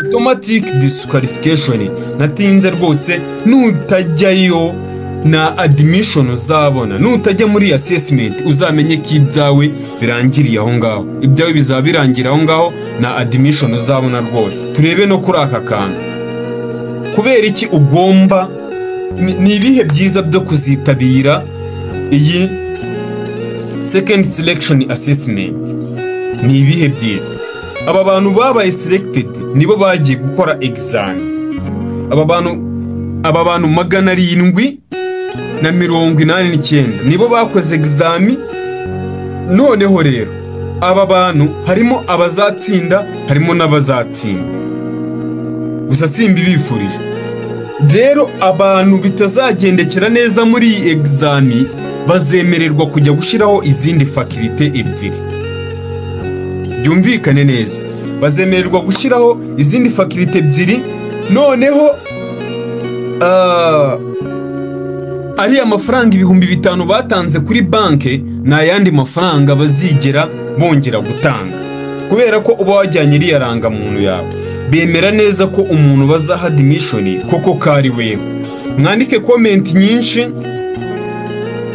automatic disqualification. Natinze rwose nutajyayo na admission uzabona, nutajya muri assessment uzamenye ko ibyawe birangiriye aho ngaho, ibyawe bizaba birangira aho ngaho na admission uzabona rwose. Turebe no kuri aka kantu, kubera iki ugomba, ni ibihe byiza byo kuzitabira iyi second selection assessment? Ni ibihe byiza? Aba bantu babaye selected nibo bagiye gukora exam. Aba bantu 789 nibo bakoze exam. Noneho rero aba bantu harimo abazatsinda, harimo n'abazatsinda, gusa simbi bifurije. Rero abantu bitazagendekera neza muri iyi exam bazemererwa kujya gushiraho izindi faculty ebyiri. Byumvikane neza, bazemererwa gushiraho izindi faculty ebyiri. Noneho ari amafaranga 5,000 batanze kuri banke na yandi mafaranga bazigera bongera gutanga, kubera ko uba wajyanye iriya rangamuntu yawe. Bemera neza ko umuntu bazaha admission koko kari wewe. Mwandike comment nyinshi,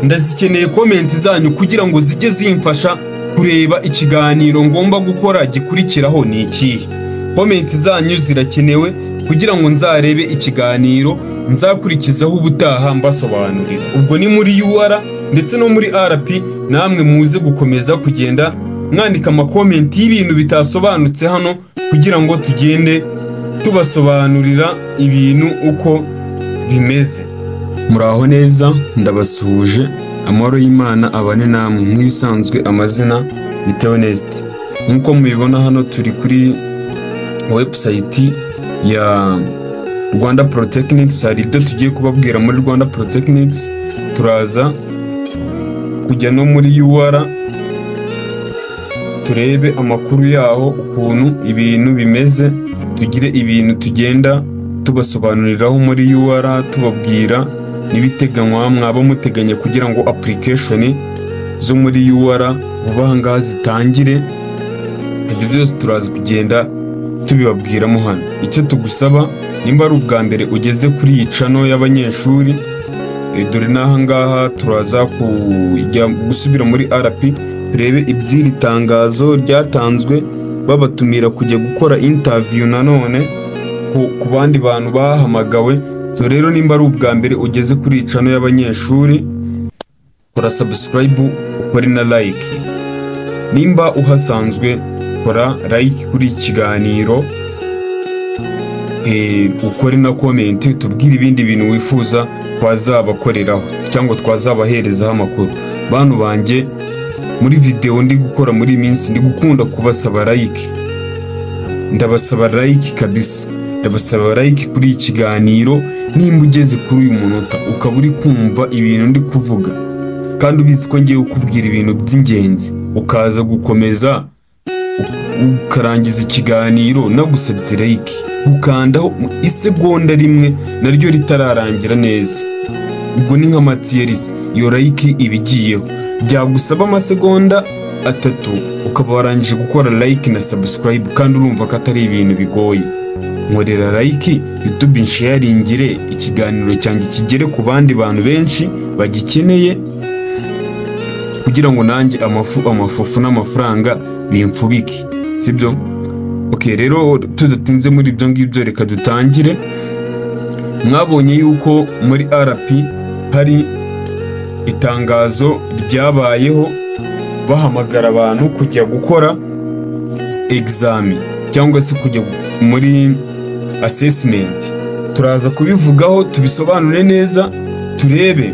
ndazikeneye comment zanyu kugira ngo zijye zimfasha kureba ikiganiro ngomba gukora gikurikiraho ni ikihe. Comment zanyu zirakenewe kugira ngo nzarebe ikiganiro nzakurikizaho ubutaha mbasobanurira. Ubwo ni muri UR ndetse no muri RP, namwe muze gukomeza kugenda mwandika amakomenti y'ibintu bitasobanutse hano kugira ngo tugende tubasobanurira ibintu uko bimeze. Muraho neza, ndabasuhuje, amahoro y'Imana abane namwe. Nk'ibisanzwe amazina ni Theonest. Nkuko mubibona hano turi kuri website ya Rwanda Polytechnics. Hari ibyo tugiye kubabwira muri Rwanda Polytechnics. Turaza kujya no muri UR turebe amakuru yaho ukuntu ibintu bimeze, tugire ibintu tugenda tubasobanuriraho muri UR, tubabwira nibiteganywa mwaba muteganya kugira ngo application zo muri UR vuba ngaha zitangire. Ibyo byose turaza kugenda tubibabwiramo hano. Icyo tugusaba, nimba ari ubwa mbere ugeze kuri iyi channel y'abanyeshuri, dore naha ngaha turaza kujya gusubira muri RP turebe ibyiri tangazo ryatanzwe babatumira kujya gukora interview nanone ku bandi bantu bahamagawe. So rero nimba ari ubwa mbere ugeze kuri iyi channel y'abanyeshuri, kora subscribe, ukore na like. Nimba uhasanzwe, kora like kuri ikiganiro, ukore na comment, tubwire ibindi bintu wifuza twazabakoreraho cyangwa twazabaherezaho amakuru. Bantu banjye, muri video ndi gukora muri minsi ndi gukunda kubasaba like. Ndabasaba like kabisa, ndabasaba like kuri ikiganiro. Nimba ugeze kuri uyu munota ukaba uri kumva ibintu ndi kuvuga kandi ubizi ko ngiye kukubwira ibintu by'ingenzi, ukaza gukomeza ukarangiza ikiganiro nagusabye like, ukandaho isegonda rimwe naryo ritararangira neza, ubwo ni nka Matieris, iyo like ibigiyeho. Byagusaba amasegonda 3 ukaba warangije gukora like na subscribe, kandi urumva ko atari ibintu bigoye. Nkorera like, YouTube sharingire ikiganiro cyanjye kigere ku bandi bantu benshi bagikeneye, kugira ngo nanjye amafufu n'amafaranga bimfubike, sibyo? Okay, rero tudatinze muri ibyo ngibyo, reka dutangire. Mwabonye yuko muri RP hari itangazo ryabayeho bahamagara abantu kujya gukora exam cyangwa se kujya muri assessment. Turaza kubivugaho tubisobanure neza, turebe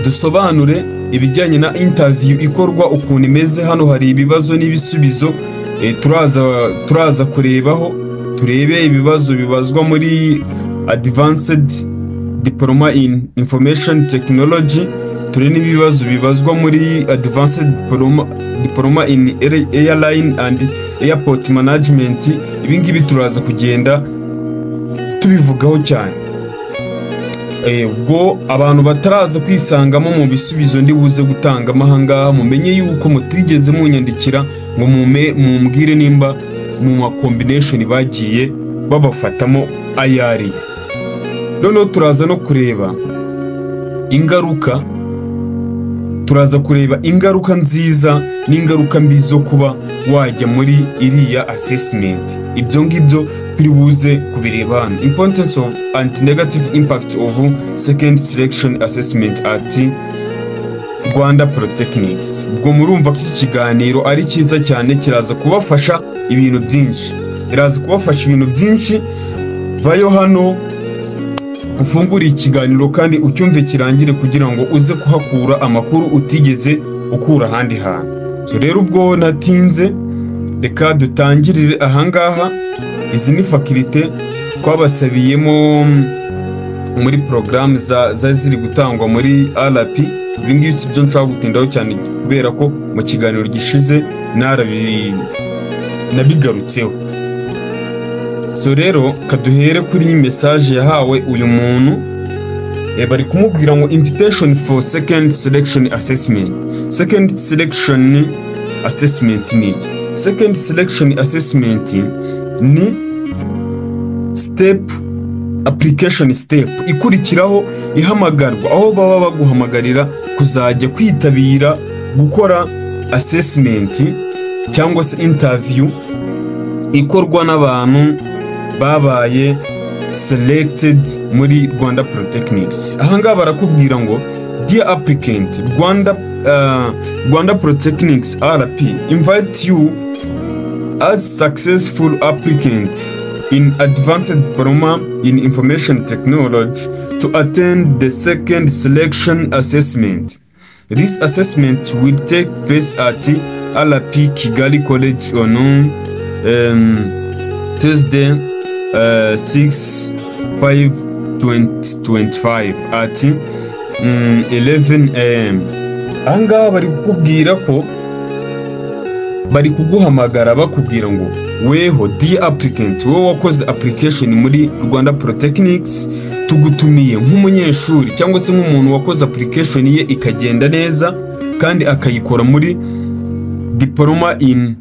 dusobanure ibijyanye na interview ikorwa ukuntu imeze. Hano hari ibibazo n'ibisubizo, turaza kurebaho, turebe ibibazo bibazwa muri Advanced Diploma in Information Technology, turebe n'ibibazo bibazwa muri Advanced Diploma in Airline and Airport Management. Ibingibi turaza kugenda tubivugaho cyane. Ubwo abantu bataraza kwisangamo mu bisubizo ndi buze gutanga amahangaha, mumenye yuko mutigeze munyandikira ngo mumbwire nimba mu ma combination bagiye babafatamo ayari. Noneho turaza no kureba ingaruka, turaza kureba ingaruka nziza n'ingaruka mbi zo kuba wajya muri iriya assessment. Ibyo ngibyo turi buze kubireba hano. Importance of and negative impact of second selection assessment at Rwanda Polytechnics. Ubwo murumva ko iki kiganiro ari cyiza cyane, kiraza kubafasha ibintu byinshi. Iraza kubafasha ibintu byinshi. Vayo hano ufungure ikiganiro kandi ucyumve kirangire kugira ngo uze kuhakura amakuru utigeze ukura ahandi hantu. So rero ubwo natinze, reka dutangirire ahangaha. Izi ni fakulite twabasabiyemo muri programme ziri gutangwa muri RP. Ibingibi si byo nshaka gutindaho cyane kubera ko mu kiganiro gishize nabigarutseho. So rero kaduhere kuri message yahawe uyu muntu. Bari kumubwira ngo invitation for second selection assessment. Second selection assessment ni iki? Second selection assessment ni application step ikurikiraho ihamagarwa, aho baba baguhamagarira kuzajya kwitabira gukora assessment cyangwa se interview ikorwa n'abantu babaye selected muri Rwanda Polytechnics. Ahangaha barakubwira ngo dear applicant, Rwanda Polytechnics RP invite you as successful applicant in advanced diploma in information technology to attend the second selection assessment. This assessment will take place at RP Kigali College on Tuesday 6/5/2025 at 11 AM. Ahangaha bari kukubwira ko bari kuguhamagara bakubwira ngo weho dear applicant, wowe wakoze application muri Rwanda Polytechnics, tugutumiye nk'umunyeshuri cyangwa se nk'umuntu wakoze application ye ikagenda neza kandi akayikora muri diploma in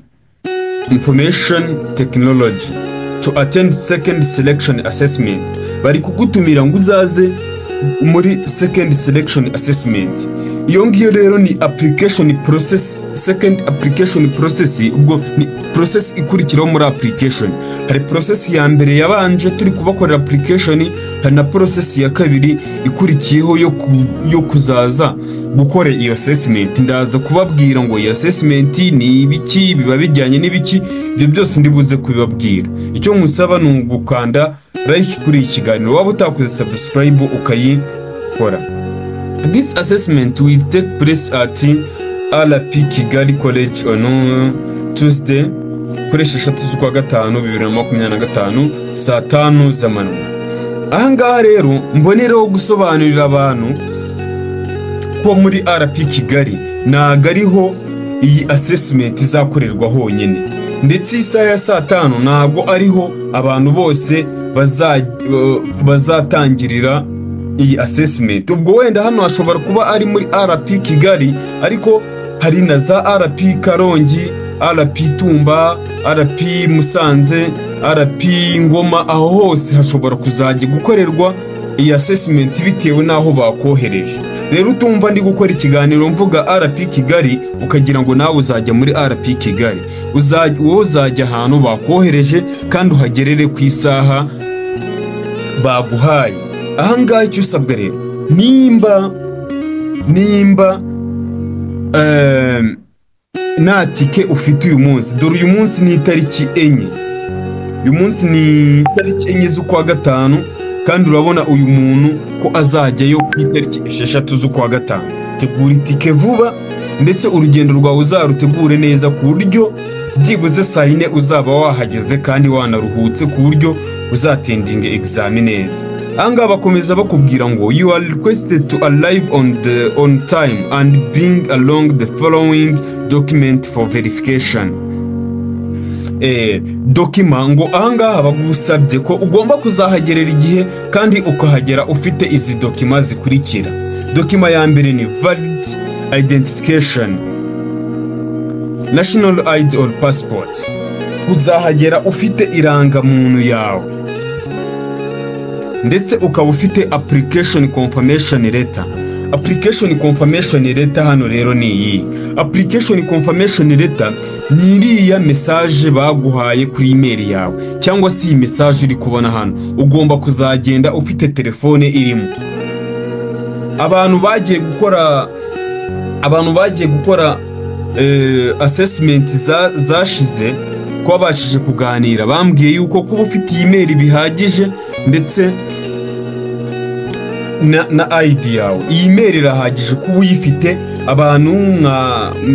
information technology to attend second selection assessment. Bari kugutumira ngo uzaze muri second selection assessment. Iyo ngiyo rero ni application process, second application process. Ubwo ni process ikurikiraho muri application. Hari process ya mbere yabanje turi kubakorera application, hari na process ya kabiri ikurikiyeho yo kuzaza gukora iyo assessment. Ndaza kubabwira ngo iyo assessment ni ibiki, biba bijyanye n'ibiki, ibyo byose ndibuze kubibabwira. Icyo musaba ni ugukanda like kuri iki kiganiro, waba utakoze subscribe ukayikora. This assessment will take place at RP Kigali College on Tuesday kuri 6/5/2025 saa 5 z'amanywa. Ahangaha rero mbonereho gusobanurira abantu ko muri RP Kigali ntago ariho iyi assessment izakorerwa honyine, ndetse isaha ya saa 5 ntago ariho abantu bose bazatangirira iyi assessment. Ubwo wenda hano hashobora kuba ari muri RP Kigali, ariko hari na za RP Karongi, RP Tumba, RP Musanze, RP Ngoma. Aho hose hashobora kuzajya gukorerwa iyi assessment bitewe naho bakohereje. Rero utumva ndi gukora ikiganiro mvuga RP Kigali ukagira ngo nawe uzajya muri RP Kigali. Uzajya ahantu bakohereje kandi uhagerere ku isaha baguhaye. Ahangaha icyo usabwa rero, nimba nta tike ufite uyu munsi, dore uyu munsi ni itariki 4, uyu munsi ni itariki 4 z'ukwa gatanu, kandi urabona uyu muntu ko azajyayo ku itariki 6 z'ukwa gatanu. Tegura itike vuba, ndetse urugendo rwawe uzarutegure neza ku buryo byibuze saa 4 uzaba wahageze kandi wanaruhutse, ku buryo uzatendinga examen neza. Ahangaha bakomeza bakubwira ngo you are requested to arrive on time and bring along the following document for verification. Document ngo ahangaha bagusabye ko ugomba kuzahagerera igihe kandi ukahagera ufite izi document zikurikira. Document ya mbere ni valid identification, national ID or passport. uzahagera ufite irangamuntu yawe ndetse ukaba ufite application confirmation letter. Application confirmation letter hano rero ni iyi. Application confirmation letter ni iriya message baguhaye kuri email yawe, cyangwa si iyi message uri kubona hano. Ugomba kuzagenda ufite telefone irimo. Abantu bagiye gukora assessment zashize ko bashije kuganira, bambwiye yuko kuba ufite email bihagije ndetse na ID yawe. Iyi email irahagije kuba uyifite. Abantu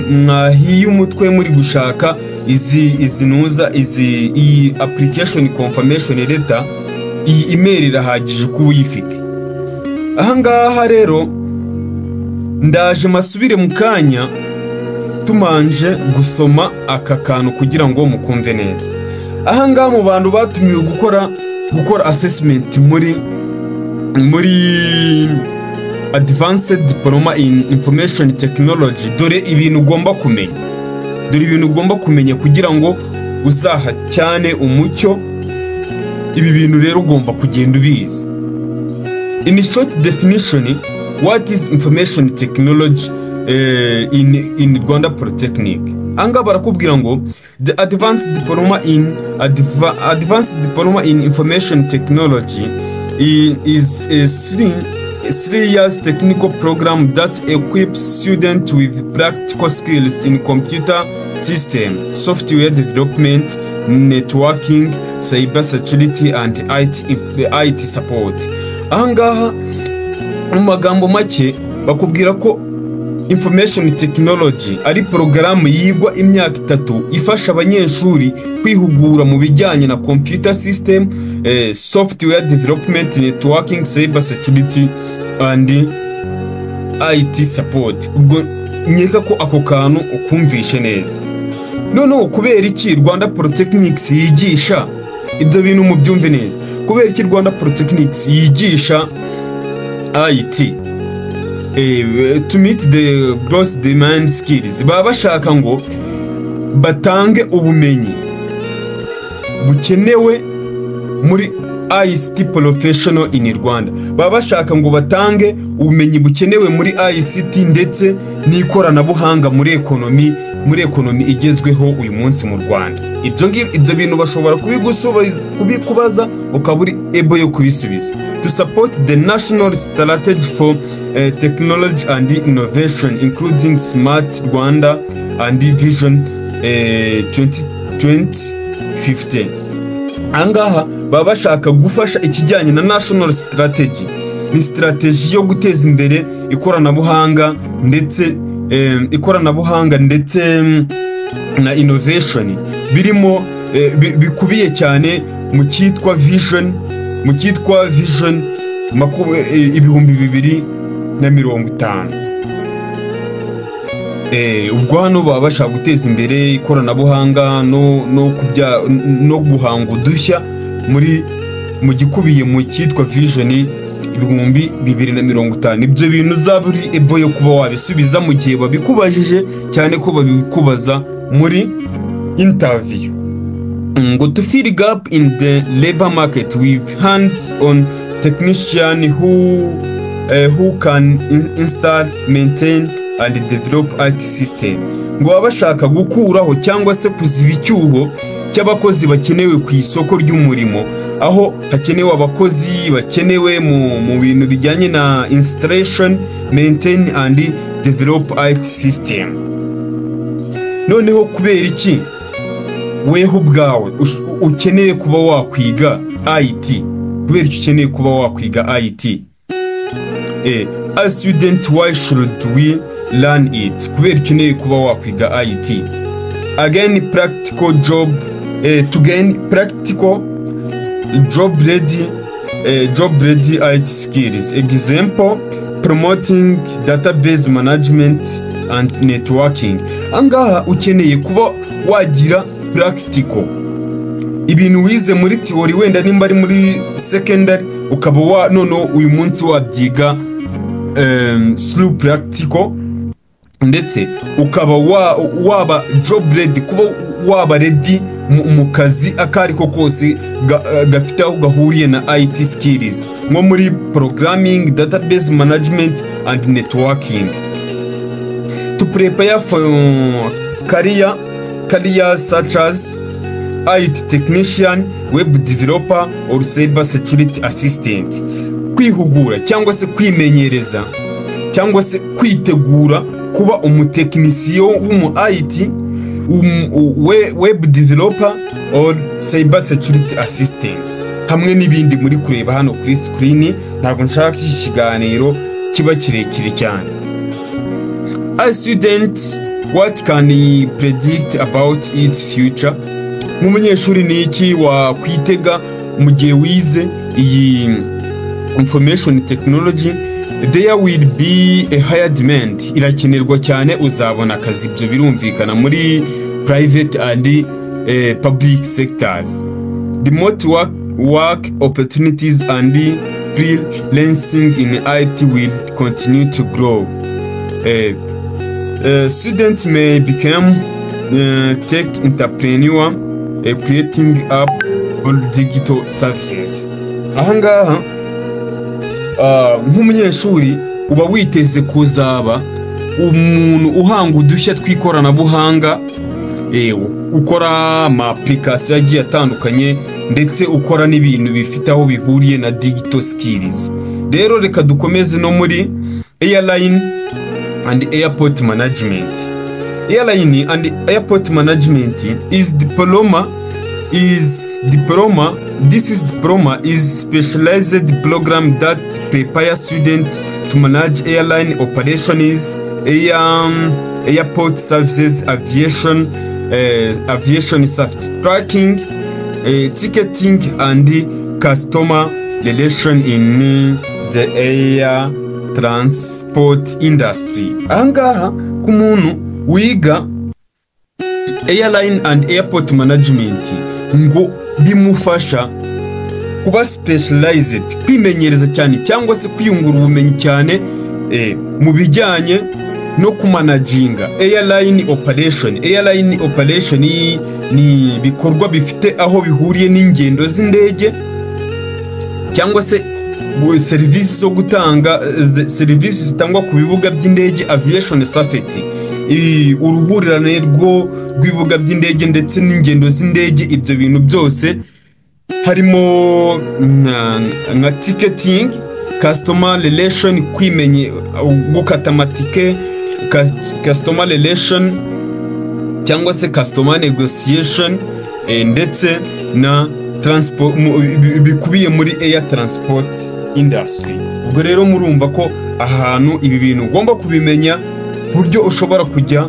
mwahiye umutwe muri gushaka iyi application confirmation letter, iyi email irahagije kuba uyifite. Ahangaha rero ndaje masubire mu kanya tumanje gusoma aka kantu kugira ngo mukumve neza. Ahangaha mu bantu batumiwe gukora assessment muri Advanced Diploma in Information Technology, dore ibintu ugomba kumenya kugira ngo uzaha cyane umucyo. Ibi bintu rero ugomba kugenda ubizi. In short definition, what is information technology in Rwanda Polytechnic? Anga barakubwira ngo the Advanced Diploma in Information Technology is a 3-year technical program that equips students with practical skills in computer system, software development, networking, cybersecurity and IT support. Ahangaha mu magambo make bakubwira ko information technology ari porogaramu yigwa imyaka 3 ifasha abanyeshuri kwihugura mu bijyanye na computer system, software development, networking, cyber security and IT support. Ubwo nyeka ko ako kantu ukumvishe neza. Noneho kubera iki Rwanda Polytechnics yigisha ibyo bintu mu byumve neza? Kubera iki Rwanda Polytechnics yigisha IT? To meet the gross demand skills, baba bashaka ngo batange ubumenyi bukenewe muri ICT professional in Rwanda. Baba bashaka ngo batange ubumenyi bukenewe muri ICT ndetse n'ikoranabuhanga muri ekonomi igezweho uyu munsi mu Rwanda. Ibyo bintu bashobora kubikubaza ukaba uri able yo kubisubiza. To support the national strategy for technology and innovation including Smart Rwanda and Vision 2015. Angaha baba bashaka gufasha ikijyanye na national strategy. Ni strategy yo guteza imbere ikoranabuhanga ndetse na innovation birimo bikubiye cyane mu cyitwa vision 2050. Ubwo hano baba bashaka guteza imbere ikoranabuhanga no guhanga udushya mu gikubiye mu cyitwa vision 2050. Ibyo bintu uzaba uri able yo kuba wabisubiza mu gihe babikubajije, cyane ko babikubaza muri interview. Ngo to fill gap in the labor market with hands-on technician who can install, maintain and develop IT system. Ngo baba bashaka gukuraho cyangwa se kuziba icyuho cy'abakozi bakenewe ku isoko ry'umurimo, aho hakenewe abakozi bakenewe mu bintu bijyanye na installation, maintain and develop IT system. Noneho kubera iki weho ubwawe ukeneye kuba wakwiga IT? Kubera iki ukeneye kuba wakwiga IT? As student, why should we learn it? Kubera iki ukeneye kuba wakwiga IT? Again, practical job to gain practical job ready IT skills. Example, promoting database management and networking. Angaha ukeneye kuba wagira practical, ibintu wize muri theory wenda nimba ari muri secondary ukaba noneho uyu munsi wabyiga through practical, ndetse ukaba waba job ready, kuba waba ready mu kazi akariko kose gafite aho gahuriye na IT skills nko muri programming, database management and networking. To prepare for careers such as IT technician, web developer or cyber security assistant. Kwihugura cyangwa se kwimenyereza cyangwa se kwitegura kuba umutekinisiyo w'umu IT, web developer or cyber security assistants, hamwe n'ibindi muri kureba hano kuri screen. Ntabwo nshaka iki kiganiro kiba kirekire cyane. As students, what can you predict about its future? Nk'umunyeshuri ni iki wakwitega mu gihe wize iyi information technology? There will be a higher demand. Irakenerwa cyane, uzabona akazi, ibyo birumvikana muri private and public sectors. Remote work opportunities and freelancing in IT will continue to grow. Students may become tech entrepreneur, creating app or digital services. Ahangaha nk'umunyeshuri uba witeze kuzaba umuntu uhanga udushya tw'ikoranabuhanga, ukora ama application agiye atandukanye ndetse ukora n'ibintu bifite aho bihuriye na digital skills. Rero reka dukomeze no muri airline and airport management. Airline and airport management is diploma. This diploma is specialized program that prepare students to manage airline operations, airport services, aviation safety tracking, ticketing and customer relation in the air transport industry. Ahangaha ku muntu wiga airline and airport management ngo bimufasha kuba specialized, kwimenyereza cyane cyangwa se kwiyungura ubumenyi cyane mu bijyanye no kumanaginga airline operation. Airline operation ni bikorwa bifite aho bihuriye n'ingendo z'indege cyangwa se serivisi zo gutanga serivisi zitangwa ku bibuga by'indege, aviation safety, uruhurirane rw'ibibuga by'indege ndetse n'ingendo z'indege. Ibyo bintu byose harimo nka ticketing, customer relation, kwimenye gukata amatike, customer relation cyangwa se customer negotiation, ndetse na transport bikubiye muri air transport industry. Ubwo rero murumva ko ahantu ibi bintu ugomba kubimenya buryo ushobora kujya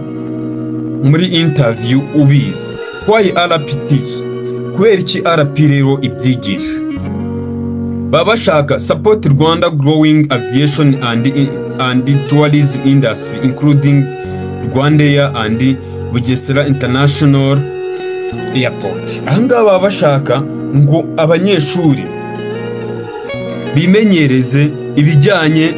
muri interview ubizi. Why RPT? Kubera iki RP rero ibyigisha? Baba bashaka support Rwanda growing aviation and tourism industry including Rwandair and Bugesera International Airport. Ahangaha baba bashaka ngo abanyeshuri bimenyereze ibijyanye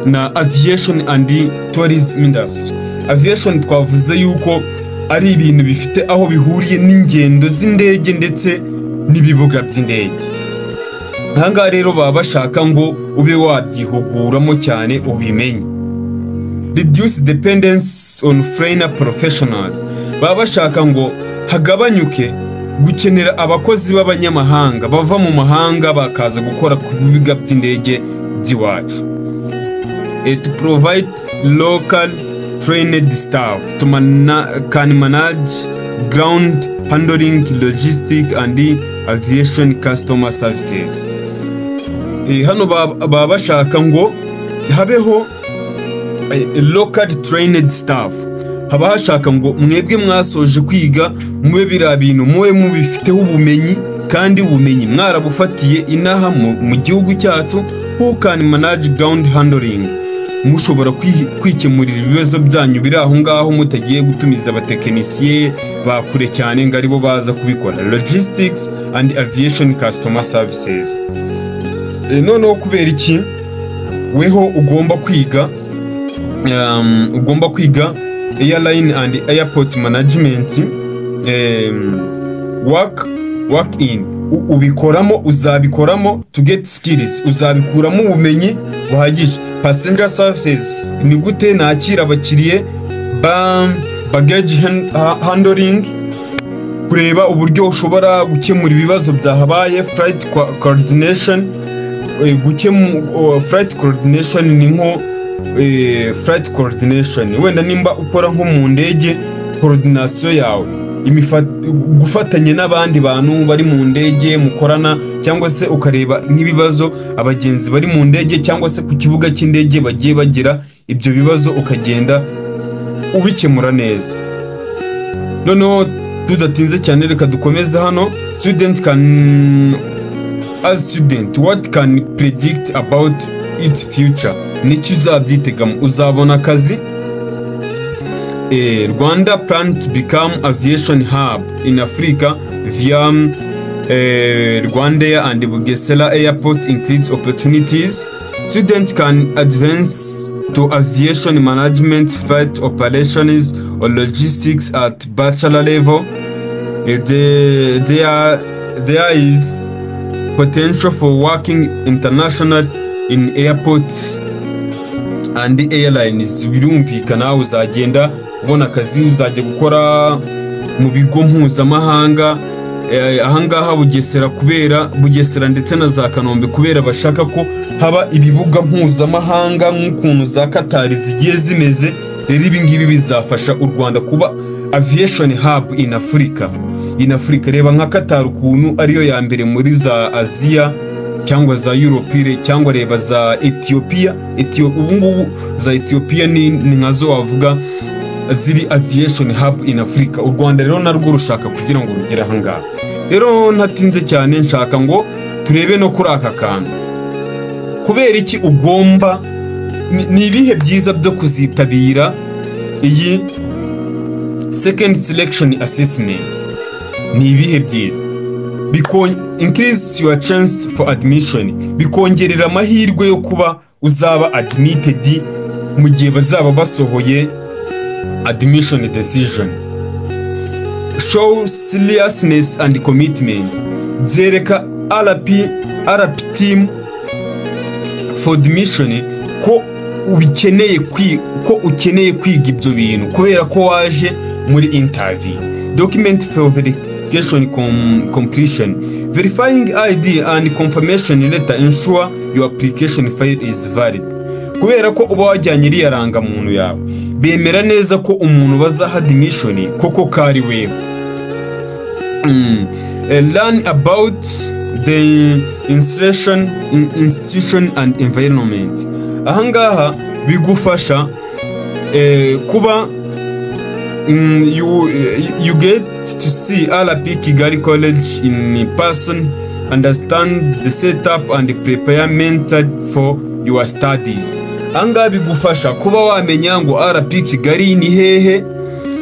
na aviation and tourism industry. Aviation twavuze yuko ari ibintu bifite aho bihuriye n'ingendo z'indege ndetse n'ibibuga by'indege. Ahangaha rero baba bashaka ngo ube wabyihuguramo cyane ubimenye. Reduce dependence on foreign professionals. Baba bashaka ngo hagabanyuke gukenera abakozi b'abanyamahanga bava mu mahanga bakaza gukora ku bibuga by'indege by'iwacu. To provide local trained staff to can manage ground handling, logistic and aviation customer services. Hano baba bashaka ngo habeho local trained staff. Haba hashaka ngo mwebwe mwasoje kwiga mube bira bintu mube mubifiteho ubumenyi kandi ubumenyi mwarabufatiye inaha mu gihugu cyacu. Who can manage ground handling? Mushobora kwikemurira ibibazo byanyu biri aho ngaho mutagiye gutumiza abatekinisiye bakure cyane ngo aribo baza kubikora. Logistics and aviation customer services. Noneho kubera iki weho ugomba kwiga airline and airport management work in, ubikoramo, uzabikoramo to get skills, uzabikuramo ubumenyi buhagije. Passenger services, ni gute nakira abakiriye. Baggage handling, kureba uburyo ushobora gukemura ibibazo byahabaye. Flight coordination, flight coordination ni nko flight coordination, wenda nimba ukora nko mu ndege, coordination yawe gufatanya n'abandi bantu bari mu ndege mukorana, cyangwa se ukareba nk'ibibazo abagenzi bari mu ndege cyangwa se ku kibuga cy'indege bagiye bagira ibyo bibazo, ukagenda ubikemura neza. Noneho tudatinze cyane reka dukomeze hano. As student, what can predict about its future? Nicyo uzabyitegamo, uzabona akazi. Rwanda plan to become aviation hub in Africa via Rwandair and Bugesera airport increase opportunities. Students can advance to aviation management, flight operations or logistics at bachelor level. There is potential for working international in airports and airlines. Birumvikana uzagenda ubona akazi, uzajya gukora mu bigo mpuzamahanga. Ahangaha Bugesera ndetse na za Kanombe kubera bashaka ko haba ibibuga mpuzamahanga nk'ukuntu za Qatar zigiye zimeze. Rero ibi ngibi bizafasha u Rwanda kuba aviation hub in Africa. Reba nka Qatar ukuntu ariyo ya mbere muri za Asia cyangwa za Europe, cyangwa reba za Ethiopia. Ubu ngubu za Ethiopia ni nkazo wavuga ziri aviation hub in Africa. U Rwanda rero narwo rushaka kugira ngo rugere ahangaha. Rero ntatinze cyane nshaka ngo turebe no kuri aka kantu. Kubera iki ugomba, ni ibihe byiza byo kuzitabira iyi second selection assessment? Ni ibihe byiza? Increase your chance for admission, bikongerera amahirwe yo kuba uzaba admitted mu gihe bazaba basohoye admission decision. Show seriousness and commitment, byereka RP team for admission ko ukeneye kwiga ibyo bintu kubera ko waje muri interview. Document for verification completion, verifying ID and confirmation letter ensure your application file is valid. Kubera ko uba wajyanye iriya rangamuntu yawe, bemera neza ko umuntu bazaha admission koko kari wewe. Learn about the institution and environment. Ahangaha bigufasha kuba you get to see RP Kigali College in person, understand the setup and prepare mentally for your studies. Ahangaha bigufasha kuba wamenya ngo RP Kigali ni hehe,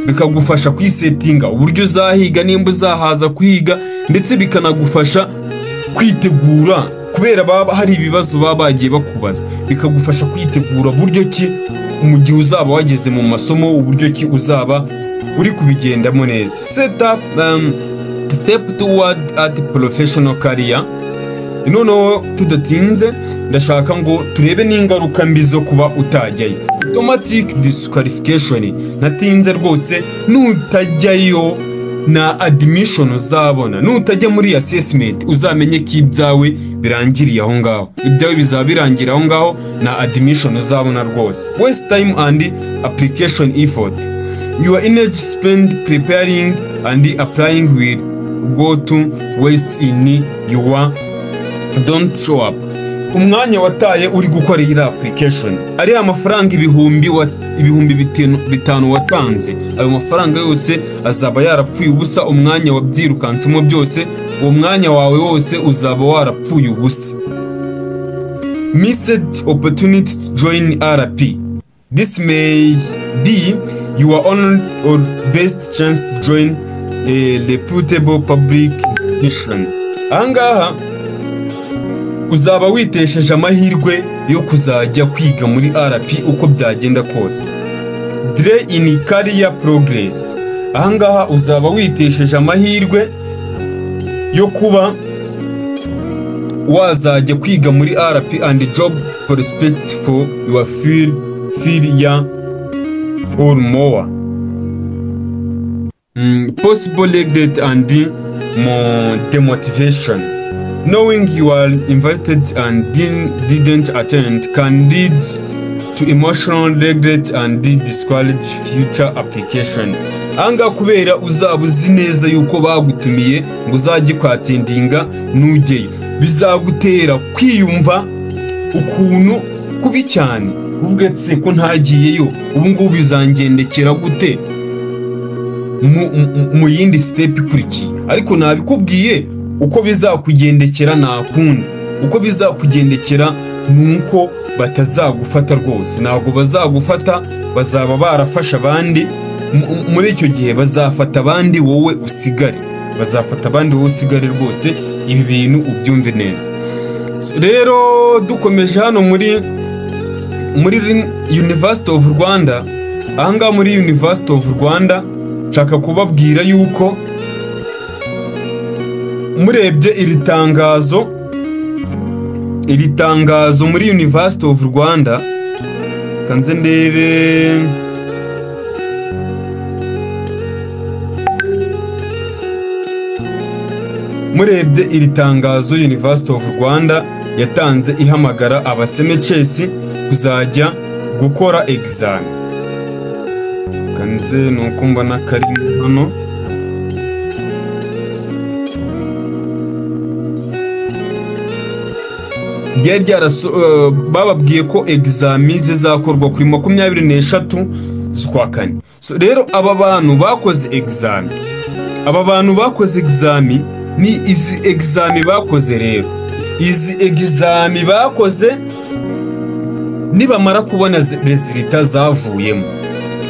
bikagufasha kwisetinga uburyo uzahiga nimba uzahaza kwiga, ndetse bikanagufasha kwitegura kubera baba hari ibibazo baba bagiye bakubaza, bikagufasha kwitegura buryo ki mu gihe uzaba wageze mu masomo, uburyo ki uzaba uri kubigendamo neza. Set up step toward at professional career. Noneho tudatinze ndashaka ngo turebe n'ingaruka mbi zo kuba utajyayo. Automatic disqualification, natinze rwose, nutajyayo na admission uzabona, nutajya muri assessment uzamenye ko ibyawe birangiriye aho ngaho, ibyawe bizaba birangira aho ngaho, na admission uzabona rwose. Waste time and application effort, your energy spent preparing and applying will go to waste in your don't show up. Umwanya wataye uri gukora iyi application, ari amafaranga ibihumbi 5 watanze, ayo mafaranga yose azaba yarapfuye ubusa. Umwanya wabyirukansemo byose, uwo mwanya wawe wose uzaba warapfuye ubusa. Missed opportunity to join RP. This may be your only or best chance to join a reputable public institution. Ahangaha uzaba witesheje amahirwe yo kuzajya kwiga muri RP uko byagenda kose. Delay in career progress. ahangaha uzaba witesheje amahirwe yo kuba wazajya kwiga muri RP and job prospect for your field ya or more. Possible regret and demotivation. Knowing you are invited and didn't attend can lead to emotional regret and discourage future application. Anga kubera uzaba uzi neza yuko bagutumiye ngo uzajye kwatendinga nujyeyo, bizagutera kwiyumva ukuntu kubi cyane, uvuga ati ko ntagiyeyo ubu ngubu bizangendekera gute mu yindi step ikurikiye. Ariko nabikubwiye uko bizakugendekera nakundi, uko bizakugendekera nuko batazagufata rwose, ntabwo bazagufata, bazaba barafasha abandi. Muri icyo gihe bazafata abandi wowe usigare, bazafata abandi wowe usigare rwose. Ibi bintu ubyumve neza. Rero dukomeje hano muri University of Rwanda, ahangaha muri University of Rwanda nshaka kubabwira yuko murebye iri tangazo muri University of Rwanda, kanze ndebe murebye iri tangazo University of Rwanda yatanze ihamagara abasemecesi kuzajya gukora exam. Kanze nuko mbona kari hano, bababwiye ko exam zizakorwa kuri 23 z'ukwa kane. So rero aba bantu bakoze exam ni izi exam bakoze. Rero izi exam bakoze nibamara kubona resulta zavuyemo,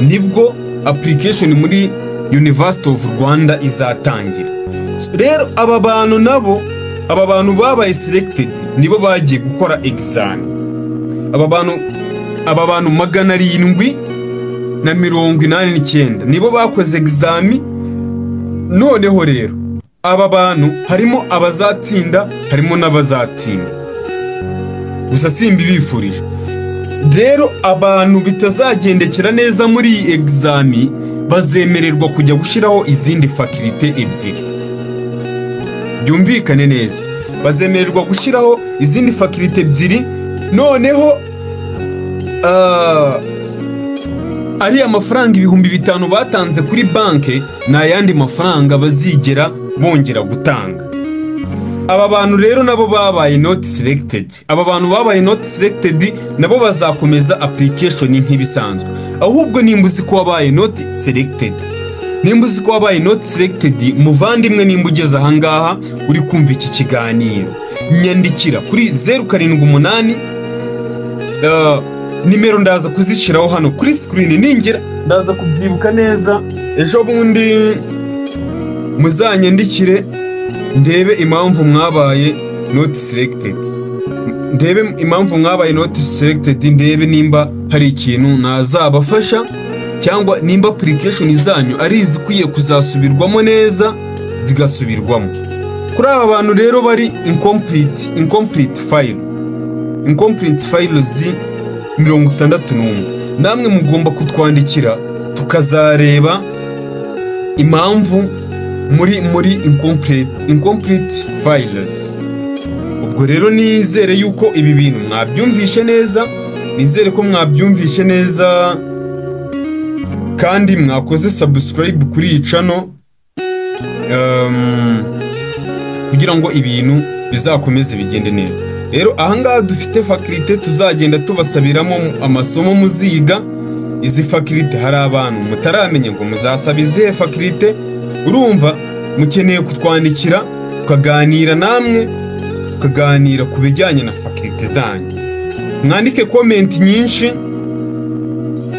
nibwo application muri University of Rwanda izatangira. Rero aba bantu babaye selected nibo bagiye gukora exam. Aba bantu 789 nibo bakoze exam. Noneho rero aba bantu harimo abazatsinda, harimo n'abazatsinda, gusa simbi bifurije. Rero abantu bitazagendekera neza muri iyi exam bazemererwa kujya gushiraho izindi faculty ebyiri. Byumvikane neza, bazemererwa gushyiraho izindi faculty ebyiri. Noneho ari amafaranga 5,000 batanze kuri banke na yandi mafaranga bazigera bongera gutanga. Aba bantu rero nabo babaye not selected. Aba bantu babaye not selected nabo bazakomeza application nk'ibisanzwe. Ahubwo nimbuzi ko wabaye not selected, nimbuzi ko wabaye not selected, muvandimwe nimba ugeze ahangaha uri kumva iki kiganiro, nyandikira kuri 078 nimero ndaza kuzishiraho hano kuri screen, ningira ndaza kubyibuka neza. Ejo bundi muzanyandikire ndebe impamvu mwabaye not selected, ndebe nimba hari ikintu nazabafasha, cyangwa nimba application zanyu ari izikwiye kuzasubirwamo neza zigasubirwamo. Kuri aba bantu rero bari incomplete files 61, namwe mugomba kutwandikira tukazareba impamvu muri incomplete files. Ubwo rero nizere yuko ibi bintu mwabyumvishe neza, nizere ko mwabyumvishe neza kandi mwakoze subscribe kuri iyi channel kugira ngo ibintu bizakomeze bigende neza. Rero ahangaha dufite faculty tuzagenda tubasabiramo amasomo muziga. Izi faculty hari abantu mutaramenya ngo muzasaba izihe faculty, urumva mukeneye kutwandikira tukaganira namwe, tukaganira ku bijyanye na faculty zanyu. Mwandike comment nyinshi,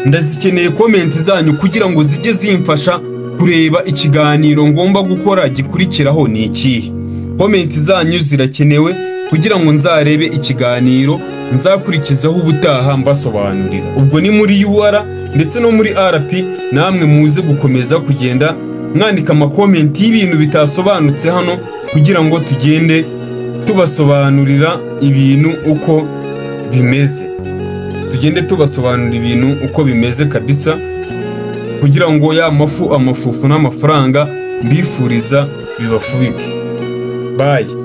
ndazikeneye comment zanyu kugira ngo zijye zimfasha kureba ikiganiro ngomba gukora gikurikiraho ni ikihe. Comment zanyu zirakenewe, kugira ngo nzarebe ikiganiro nzakurikizaho ubutaha mbasobanurira. Ubwo ni muri UR ndetse no muri RP, namwe muze gukomeza kugenda mwandika amakomenti y'ibintu bitasobanutse hano, kugira ngo tugende tubasobanurira ibintu uko bimeze. Tugende tubasobanurira ibintu uko bimeze kabisa, kugira ngo ya amafufu n'amafaranga mbifuriza bibafubike. Bye.